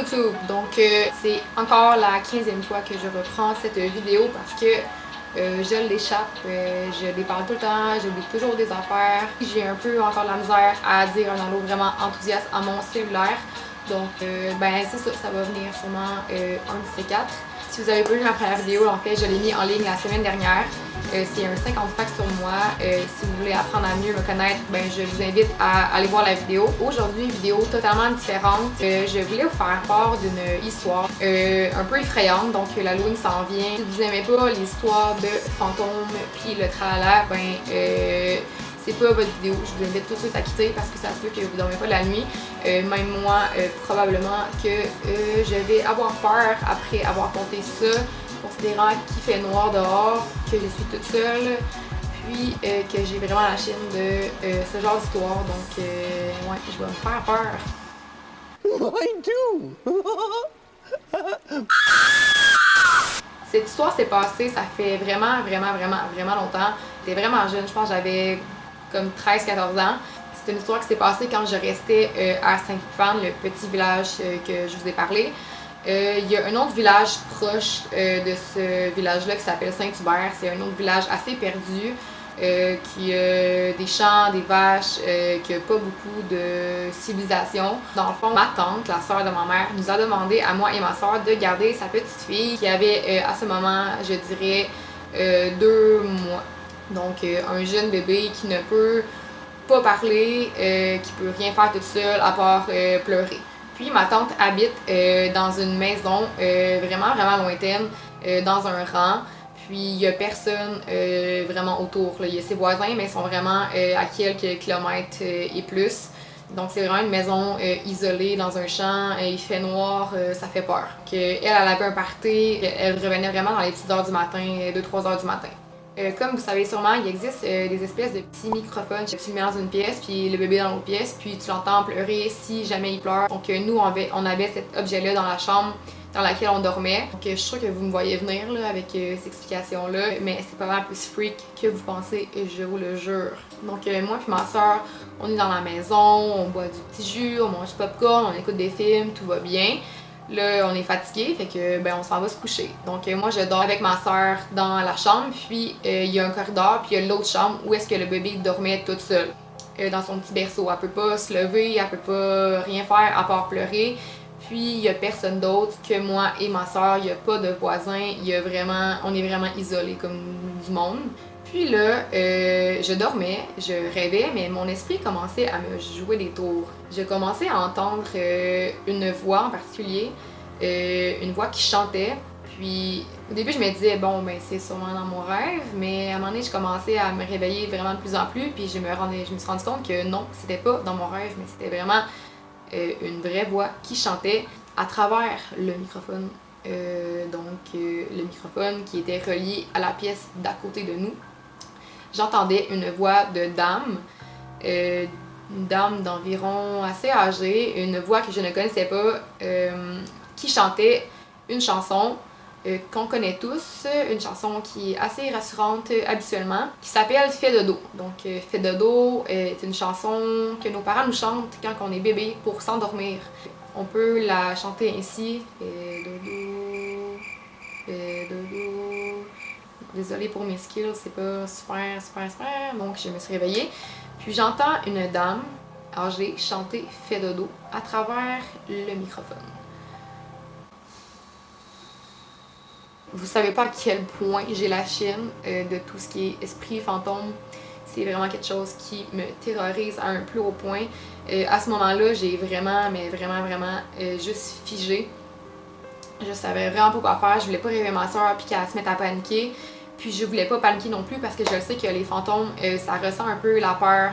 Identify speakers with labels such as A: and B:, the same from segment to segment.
A: YouTube. Donc c'est encore la 15e fois que je reprends cette vidéo parce que je l'échappe, je les parle tout le temps, j'oublie toujours des affaires. J'ai un peu encore de la misère à dire un allô vraiment enthousiaste à mon cellulaire. Donc ben c'est ça, ça va venir sûrement un de ces quatre. Si vous avez pas vu ma première vidéo, en fait, je l'ai mis en ligne la semaine dernière. C'est un 50 facts sur moi. Si vous voulez apprendre à mieux me connaître, ben, je vous invite à aller voir la vidéo. Aujourd'hui, une vidéo totalement différente. Je voulais vous faire part d'une histoire un peu effrayante. Donc, l'Halloween s'en vient. Si vous n'aimez pas l'histoire de fantômes puis le tralala, ben c'est pas votre vidéo. Je vous invite tout de suite à quitter parce que ça se peut que vous dormez pas la nuit. Même moi, probablement que je vais avoir peur après avoir compté ça, considérant qu'il fait noir dehors, que je suis toute seule, puis que j'ai vraiment la chienne de ce genre d'histoire. Donc, ouais, je vais me faire peur. I do! Cette histoire s'est passée, ça fait vraiment longtemps. J'étais vraiment jeune, je pense que j'avais comme 13-14 ans. C'est une histoire qui s'est passée quand je restais à Saint-Étienne, le petit village que je vous ai parlé. Il y a un autre village proche de ce village-là qui s'appelle Saint-Hubert. C'est un autre village assez perdu, qui a des champs, des vaches, qui a pas beaucoup de civilisation. Dans le fond, ma tante, la sœur de ma mère, nous a demandé à moi et ma sœur de garder sa petite fille qui avait à ce moment, je dirais, 2 mois. Donc un jeune bébé qui ne peut pas parler, qui peut rien faire toute seule à part pleurer. Puis ma tante habite dans une maison vraiment lointaine, dans un rang. Puis il y a personne vraiment autour. Là. Il y a ses voisins, mais ils sont vraiment à quelques kilomètres et plus. Donc c'est vraiment une maison isolée dans un champ, il fait noir, ça fait peur. Elle avait un party, elle revenait vraiment dans les petites heures du matin, 2-3 heures du matin. Comme vous savez sûrement, il existe des espèces de petits microphones. Tu le mets dans une pièce, puis le bébé dans l'autre pièce, puis tu l'entends pleurer si jamais il pleure. Donc nous, on avait cet objet-là dans la chambre dans laquelle on dormait. Donc je suis sûre que vous me voyez venir là, avec ces explications-là, mais c'est pas mal plus freak que vous pensez, je vous le jure. Donc moi puis ma soeur, on est dans la maison, on boit du petit jus, on mange du popcorn, on écoute des films, tout va bien. Là, on est fatigué, fait que ben on s'en va se coucher. Donc moi je dors avec ma soeur dans la chambre, puis il y a un corridor, puis il y a l'autre chambre où est-ce que le bébé dormait toute seule dans son petit berceau. Elle peut pas se lever, elle peut pas rien faire à part pleurer. Puis il y a personne d'autre que moi et ma soeur, il y a pas de voisins, on est vraiment isolés comme du monde. Puis là, je dormais, je rêvais, mais mon esprit commençait à me jouer des tours. Je commençais à entendre une voix en particulier, une voix qui chantait. Puis au début, je me disais, bon, ben c'est sûrement dans mon rêve, mais à un moment donné, je commençais à me réveiller vraiment de plus en plus, puis je me suis rendu compte que non, c'était pas dans mon rêve, mais c'était vraiment une vraie voix qui chantait à travers le microphone. Le microphone qui était relié à la pièce d'à côté de nous. J'entendais une voix de dame, une dame d'environ assez âgée, une voix que je ne connaissais pas, qui chantait une chanson qu'on connaît tous, une chanson qui est assez rassurante habituellement, qui s'appelle Fais dodo. Donc Fais dodo est une chanson que nos parents nous chantent quand on est bébé pour s'endormir. On peut la chanter ainsi, Fais dodo, fais dodo. Désolée pour mes skills, c'est pas super. Donc je me suis réveillée. Puis j'entends une dame âgée chanter Fais dodo à travers le microphone. Vous savez pas à quel point j'ai la chienne de tout ce qui est esprit, fantôme. C'est vraiment quelque chose qui me terrorise à un plus haut point. À ce moment-là, j'ai vraiment juste figé. Je savais vraiment pas quoi faire. Je voulais pas réveiller ma soeur puis qu'elle se mette à paniquer. Puis je voulais pas paniquer non plus parce que je sais que les fantômes, ça ressent un peu la peur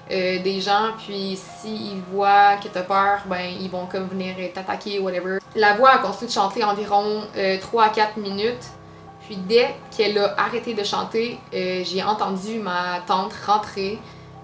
A: des gens. Puis s'ils voient que t'as peur, ben ils vont comme venir t'attaquer ou whatever. La voix a continué de chanter environ 3 à 4 minutes. Puis dès qu'elle a arrêté de chanter, j'ai entendu ma tante rentrer.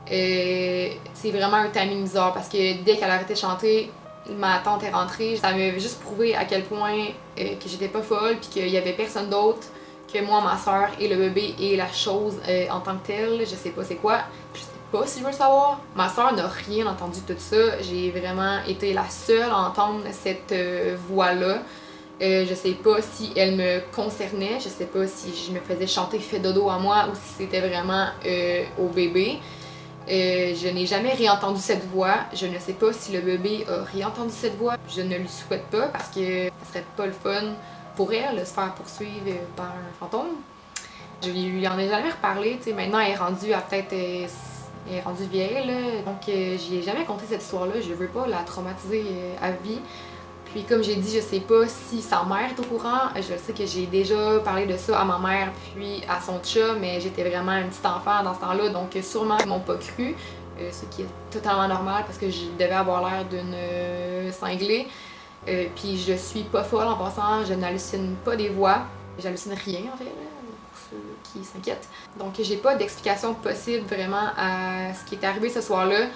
A: C'est vraiment un timing bizarre parce que dès qu'elle a arrêté de chanter, ma tante est rentrée. Ça m'a juste prouvé à quel point que j'étais pas folle puis qu'il y avait personne d'autre que moi, ma soeur et le bébé et la chose en tant que telle. Je sais pas c'est quoi. Je sais pas si je veux le savoir. Ma soeur n'a rien entendu de tout ça. J'ai vraiment été la seule à entendre cette voix-là. Je sais pas si elle me concernait, je sais pas si je me faisais chanter Fais dodo à moi ou si c'était vraiment au bébé. Je n'ai jamais réentendu cette voix. Je ne sais pas si le bébé a réentendu cette voix. Je ne lui souhaite pas parce que ça serait pas le fun pour elle de se faire poursuivre par un fantôme. Je lui en ai jamais reparlé, tu sais, maintenant elle est rendue à peut-être... elle est rendue vieille, là. Donc j'y ai jamais conté cette histoire-là, je veux pas la traumatiser à vie. Puis comme j'ai dit, je sais pas si sa mère est au courant. Je sais que j'ai déjà parlé de ça à ma mère puis à son chat, mais j'étais vraiment un petit enfant dans ce temps-là, donc sûrement ils m'ont pas cru. Ce qui est totalement normal parce que je devais avoir l'air d'une cinglée. Puis je suis pas folle en passant, je n'hallucine pas des voix. J'hallucine rien en fait, là, pour ceux qui s'inquiètent. Donc j'ai pas d'explication possible vraiment à ce qui est arrivé ce soir-là.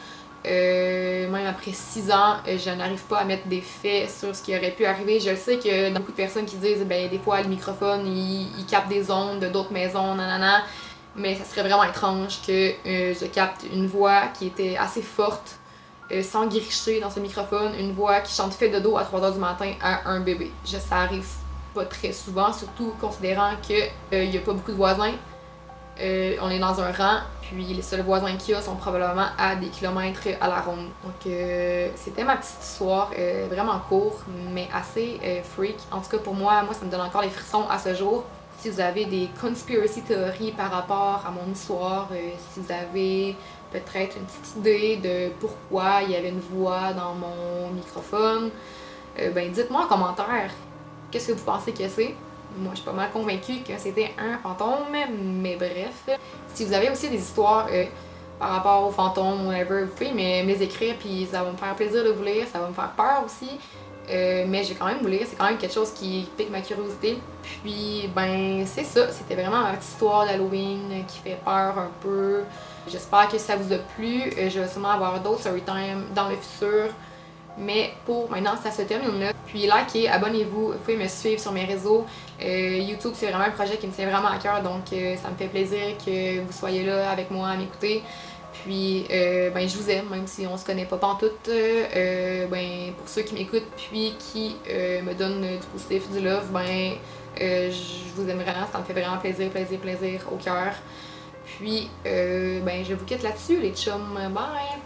A: Même après 6 ans, je n'arrive pas à mettre des faits sur ce qui aurait pu arriver. Je sais qu'il y a beaucoup de personnes qui disent ben des fois le microphone il capte des ondes d'autres maisons, nanana. Mais ça serait vraiment étrange que je capte une voix qui était assez forte, sans gricher dans ce microphone, une voix qui chante Fais dodo à 3h du matin à un bébé. Ça arrive pas très souvent, surtout considérant qu'il n'y a pas beaucoup de voisins. On est dans un rang, puis les seuls voisins qu'il y a sont probablement à des kilomètres à la ronde. Donc c'était ma petite histoire, vraiment court, mais assez freak. En tout cas pour moi, ça me donne encore les frissons à ce jour. Si vous avez des conspiracy théories par rapport à mon histoire, si vous avez peut-être une petite idée de pourquoi il y avait une voix dans mon microphone, ben dites-moi en commentaire qu'est-ce que vous pensez que c'est. Moi, je suis pas mal convaincue que c'était un fantôme, mais bref. Si vous avez aussi des histoires par rapport aux fantômes, whatever, vous pouvez me les écrire, puis ça va me faire plaisir de vous lire, ça va me faire peur aussi. Mais je vais quand même vous lire, c'est quand même quelque chose qui pique ma curiosité. Puis, ben, c'est ça, c'était vraiment ma petite histoire d'Halloween qui fait peur un peu. J'espère que ça vous a plu. Je vais sûrement avoir d'autres storytime dans le futur. Mais pour maintenant, ça se termine là. Puis likez, abonnez-vous, vous pouvez me suivre sur mes réseaux. YouTube, c'est vraiment un projet qui me tient vraiment à cœur, donc ça me fait plaisir que vous soyez là avec moi à m'écouter. Puis, ben, je vous aime, même si on se connaît pas pantoute. Ben, pour ceux qui m'écoutent puis qui me donnent du positif, du love, ben, je vous aime vraiment, ça me fait vraiment plaisir, plaisir, plaisir au cœur. Puis, ben, je vous quitte là-dessus, les chums. Bye!